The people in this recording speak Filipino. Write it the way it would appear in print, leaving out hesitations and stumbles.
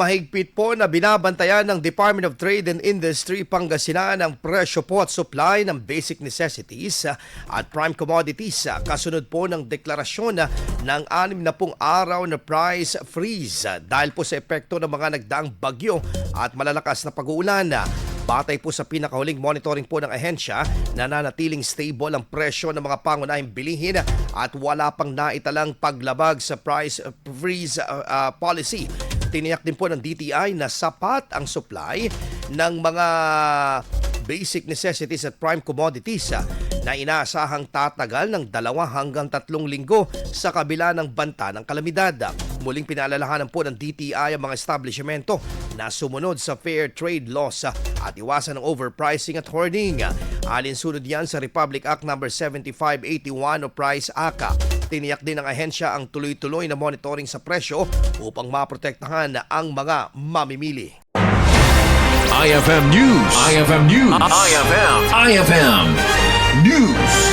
Mahigpit po na binabantayan ng Department of Trade and Industry Pangasinan ang presyo po at supply ng basic necessities at prime commodities kasunod po ng deklarasyon ng 60 araw na price freeze dahil po sa epekto ng mga nagdaang bagyo at malalakas na pag-uulan. Batay po sa pinakahuling monitoring po ng ahensya, nananatiling stable ang presyo ng mga pangunahing bilihin at wala pang naitalang paglabag sa price freeze policy. Tiniyak din po ng DTI na sapat ang supply ng mga basic necessities at prime commodities na inaasahang tatagal ng 2 hanggang 3 linggo sa kabila ng banta ng kalamidad. Muling pinaalalahanan po ng DTI ang mga establishmento na sumunod sa fair trade laws at iwasan ng overpricing at hoarding. Alinsunod yan sa Republic Act No. 7581 o Price ACA. Tiniyak din ng ahensya ang tuloy-tuloy na monitoring sa presyo upang maprotektahan ang mga mamimili. IFM News. IFM News. IFM News.